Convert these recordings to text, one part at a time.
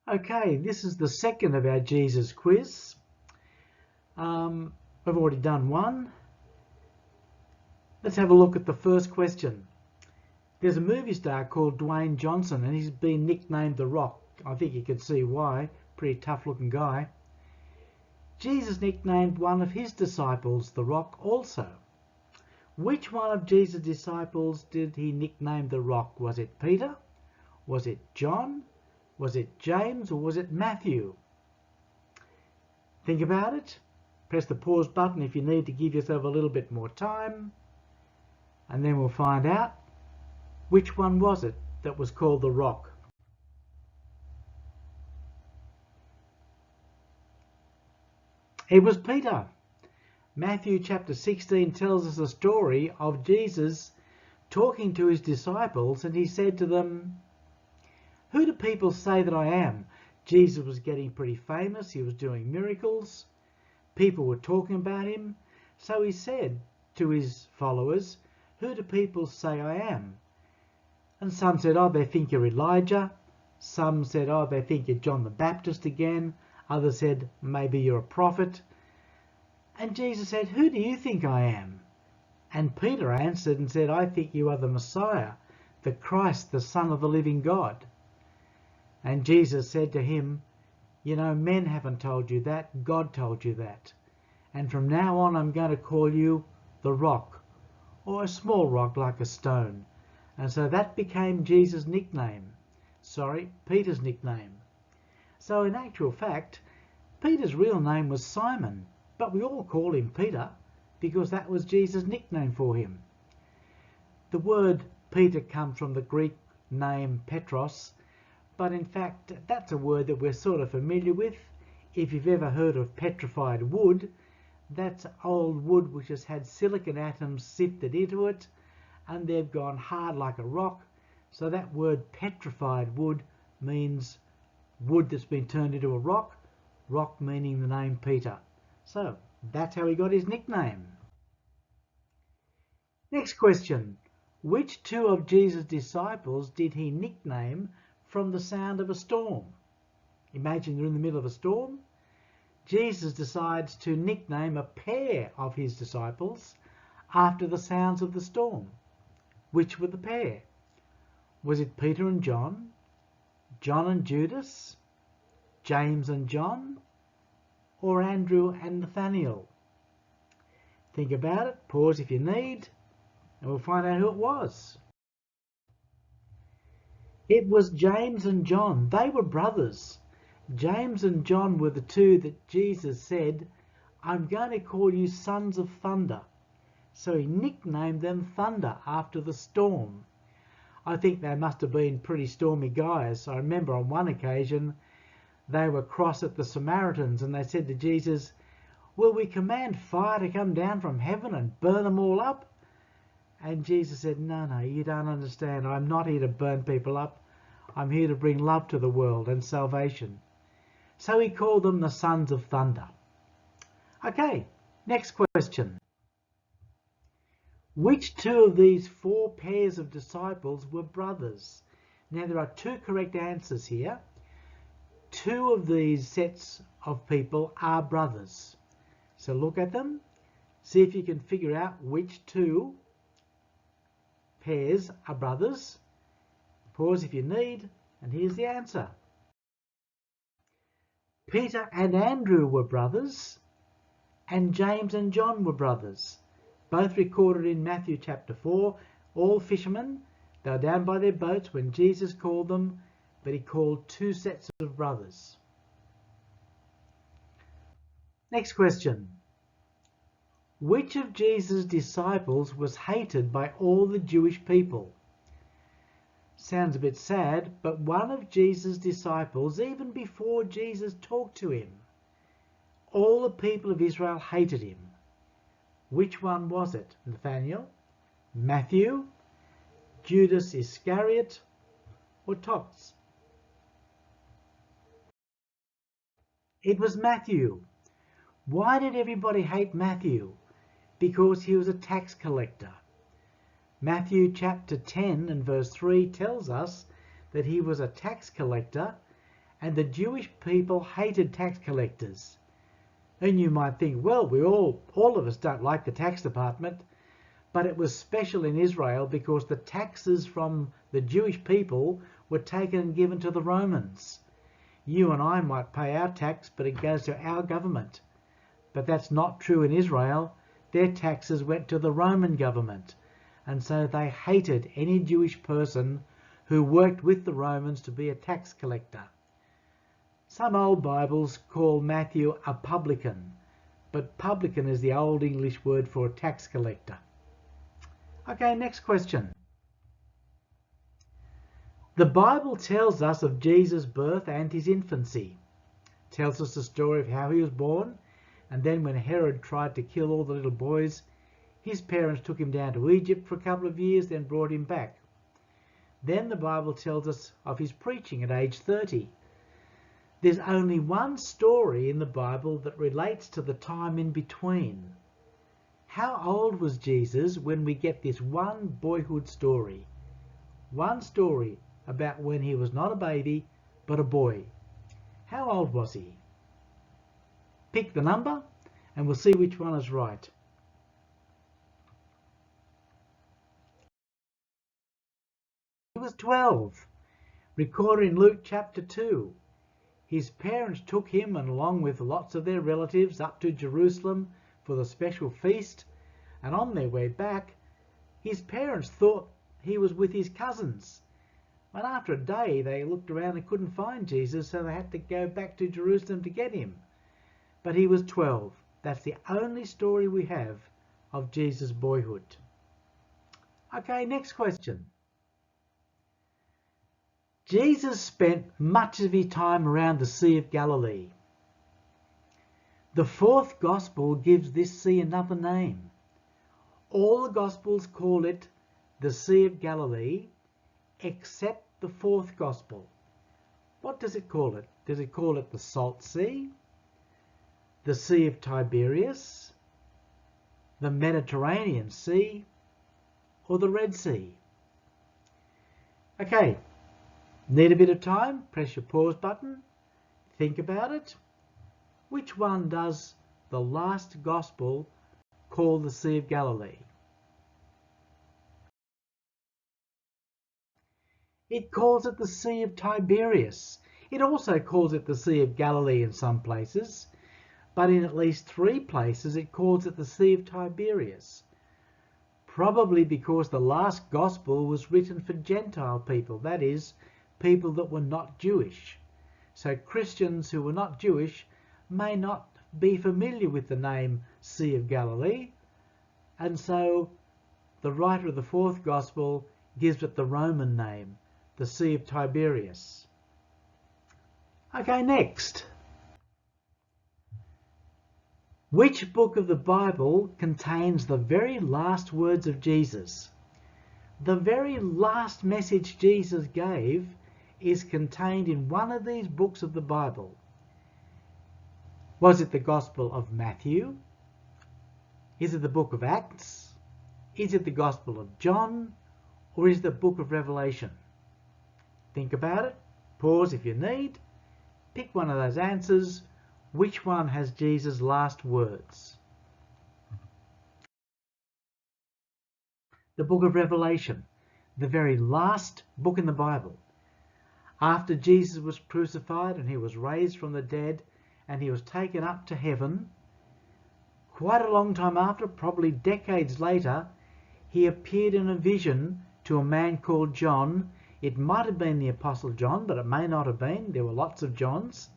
Okay, this is the second of our Jesus quiz. We've already done one. Let's have a look at the first question. There's a movie star called Dwayne Johnson and he's been nicknamed The Rock. I think you can see why. Pretty tough looking guy. Jesus nicknamed one of his disciples The Rock also. Which one of Jesus' disciples did he nickname The Rock? Was it Peter? Was it John? Was it James or was it Matthew? Think about it. Press the pause button if you need to give yourself a little bit more time. And then we'll find out which one was it that was called the Rock. It was Peter. Matthew chapter 16 tells us a story of Jesus talking to his disciples, and he said to them, "Who do people say that I am?" Jesus was getting pretty famous. He was doing miracles. People were talking about him. So he said to his followers, "Who do people say I am?" And some said, "Oh, they think you're Elijah." Some said, "Oh, they think you're John the Baptist again." Others said, "Maybe you're a prophet." And Jesus said, "Who do you think I am?" And Peter answered and said, "I think you are the Messiah, the Christ, the Son of the living God." And Jesus said to him, "You know, men haven't told you that, God told you that. And from now on I'm going to call you the Rock, or a small rock like a stone." And so that became Jesus' nickname. Peter's nickname. So in actual fact, Peter's real name was Simon, but we all call him Peter because that was Jesus' nickname for him. The word Peter comes from the Greek name Petros, but in fact that's a word that we're sort of familiar with. If you've ever heard of petrified wood, that's old wood which has had silicon atoms sifted into it and they've gone hard like a rock. So that word petrified wood means wood that's been turned into a rock, rock meaning the name Peter. So that's how he got his nickname. Next question. Which two of Jesus' disciples did he nickname from the sound of a storm? Imagine you're in the middle of a storm. Jesus decides to nickname a pair of his disciples after the sounds of the storm. Which were the pair? Was it Peter and John, John and Judas, James and John, or Andrew and Nathaniel? Think about it, pause if you need, and we'll find out who it was. It was James and John. They were brothers. James and John were the two that Jesus said, "I'm going to call you sons of thunder." So he nicknamed them Thunder after the storm. I think they must have been pretty stormy guys. I remember on one occasion they were cross at the Samaritans and they said to Jesus, "Will we command fire to come down from heaven and burn them all up?" And Jesus said, No, you don't understand. I'm not here to burn people up. I'm here to bring love to the world and salvation. So he called them the Sons of Thunder. Okay, next question. Which two of these four pairs of disciples were brothers? Now there are two correct answers here. Two of these sets of people are brothers. So look at them. See if you can figure out which two pairs are brothers. Pause if you need, and here's the answer. Peter and Andrew were brothers, and James and John were brothers. Both recorded in Matthew chapter 4, all fishermen. They were down by their boats when Jesus called them, but he called two sets of brothers. Next question. Which of Jesus' disciples was hated by all the Jewish people? Sounds a bit sad, but one of Jesus' disciples, even before Jesus talked to him, all the people of Israel hated him. Which one was it? Nathaniel, Matthew, Judas Iscariot, or Thomas? It was Matthew. Why did everybody hate Matthew? Because he was a tax collector. Matthew chapter 10 and verse 3 tells us that he was a tax collector and the Jewish people hated tax collectors. And you might think, well, all of us don't like the tax department, but it was special in Israel because the taxes from the Jewish people were taken and given to the Romans. You and I might pay our tax, but it goes to our government. But that's not true in Israel. Their taxes went to the Roman government, and so they hated any Jewish person who worked with the Romans to be a tax collector. Some old Bibles call Matthew a publican, but publican is the old English word for a tax collector. Okay, next question. The Bible tells us of Jesus' birth and his infancy. It tells us the story of how he was born, and then when Herod tried to kill all the little boys, his parents took him down to Egypt for a couple of years, then brought him back. Then the Bible tells us of his preaching at age 30. There's only one story in the Bible that relates to the time in between. How old was Jesus when we get this one boyhood story? One story about when he was not a baby, but a boy. How old was he? Pick the number and we'll see which one is right. He was 12, recorded in Luke chapter 2. His parents took him, and along with lots of their relatives, up to Jerusalem for the special feast, and on their way back, his parents thought he was with his cousins. And after a day, they looked around and couldn't find Jesus, so they had to go back to Jerusalem to get him. But he was 12. That's the only story we have of Jesus' boyhood. Okay, next question. Jesus spent much of his time around the Sea of Galilee. The fourth gospel gives this sea another name. All the gospels call it the Sea of Galilee, except the fourth gospel. What does it call it? Does it call it the Salt Sea, the Sea of Tiberias, the Mediterranean Sea, or the Red Sea? Okay, need a bit of time? Press your pause button. Think about it. Which one does the last gospel call the Sea of Galilee? It calls it the Sea of Tiberias. It also calls it the Sea of Galilee in some places, but in at least 3 places it calls it the Sea of Tiberias. Probably because the last gospel was written for Gentile people, that is, people that were not Jewish. So Christians who were not Jewish may not be familiar with the name Sea of Galilee, and so the writer of the fourth gospel gives it the Roman name, the Sea of Tiberias. Okay, next. Which book of the Bible contains the very last words of Jesus? The very last message Jesus gave is contained in one of these books of the Bible. Was it the Gospel of Matthew? Is it the book of Acts? Is it the Gospel of John? Or is it the book of Revelation? Think about it. Pause if you need. Pick one of those answers. Which one has Jesus' last words? The book of Revelation, the very last book in the Bible. After Jesus was crucified and he was raised from the dead and he was taken up to heaven, quite a long time after, probably decades later, he appeared in a vision to a man called John. It might have been the Apostle John, but it may not have been. There were lots of Johns.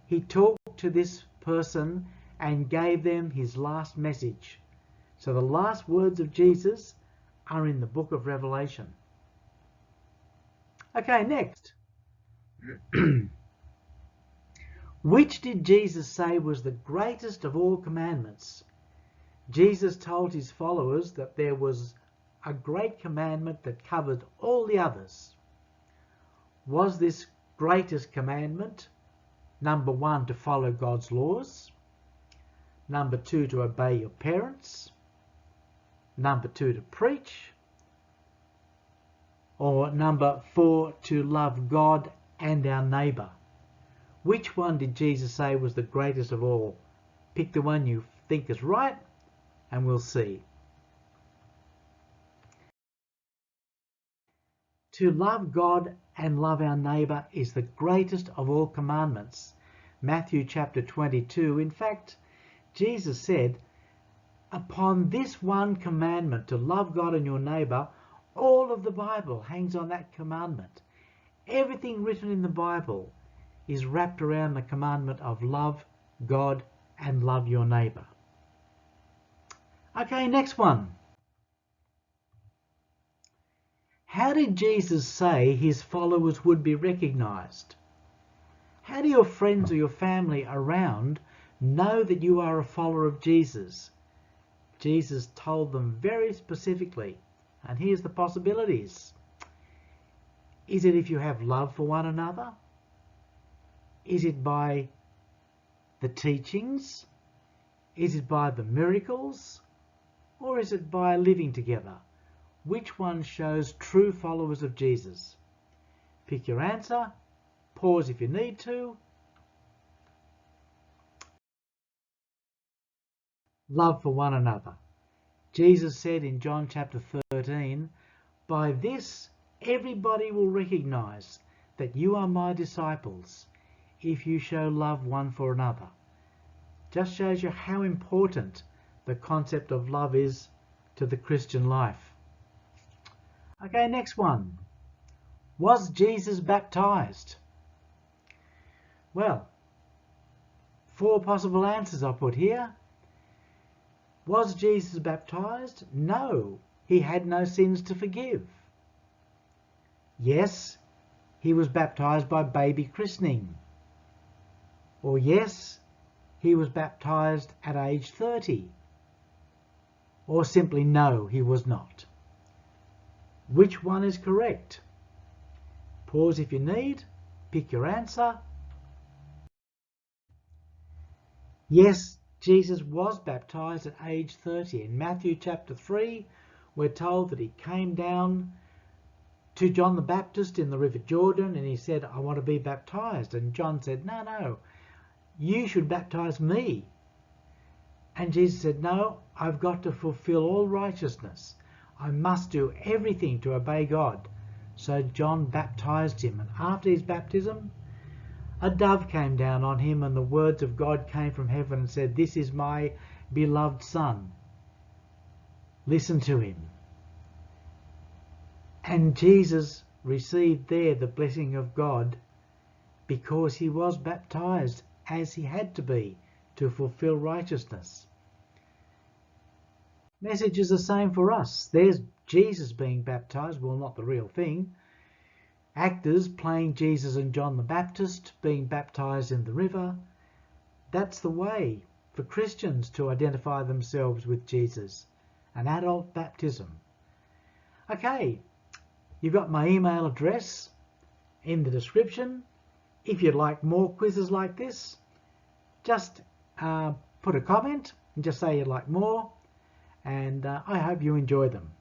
He talked to this person and gave them his last message. So the last words of Jesus are in the book of Revelation. Okay, next. Which did Jesus say was the greatest of all commandments? Jesus told his followers that there was a great commandment that covered all the others. Was this greatest commandment, number 1, to follow God's laws, number 2, to obey your parents, number 2, to preach, or number 4, to love God and our neighbour? Which one did Jesus say was the greatest of all? Pick the one you think is right and we'll see. To love God and love our neighbour is the greatest of all commandments. Matthew chapter 22. In fact, Jesus said, upon this one commandment, to love God and your neighbour, all of the Bible hangs on that commandment. Everything written in the Bible is wrapped around the commandment of love God and love your neighbour. Okay, next one. How did Jesus say his followers would be recognised? How do your friends or your family around know that you are a follower of Jesus? Jesus told them very specifically, and here's the possibilities. Is it if you have love for one another? Is it by the teachings? Is it by the miracles? Or is it by living together? Which one shows true followers of Jesus? Pick your answer. Pause if you need to. Love for one another. Jesus said in John chapter 13, by this everybody will recognize that you are my disciples if you show love one for another. Just shows you how important the concept of love is to the Christian life. Okay, next one. Was Jesus baptized? Well, 4 possible answers I put here. Was Jesus baptized? No, he had no sins to forgive. Yes, he was baptized by baby christening. Or yes, he was baptized at age 30. Or simply no, he was not. Which one is correct? Pause if you need. Pick your answer. Yes, Jesus was baptized at age 30. In Matthew chapter 3, we're told that he came down to John the Baptist in the River Jordan and he said, I want to be baptized. And John said, no, you should baptize me. And Jesus said, no, I've got to fulfill all righteousness. I must do everything to obey God. So John baptized him. And after his baptism, a dove came down on him and the words of God came from heaven and said, this is my beloved Son. Listen to him. And Jesus received there the blessing of God because he was baptized as he had to be to fulfill righteousness. Message is the same for us. There's Jesus being baptized, well, not the real thing. Actors playing Jesus and John the Baptist being baptized in the river. That's the way for Christians to identify themselves with Jesus, an adult baptism. Okay, you've got my email address in the description. If you'd like more quizzes like this, just put a comment and just say you'd like more, and I hope you enjoy them.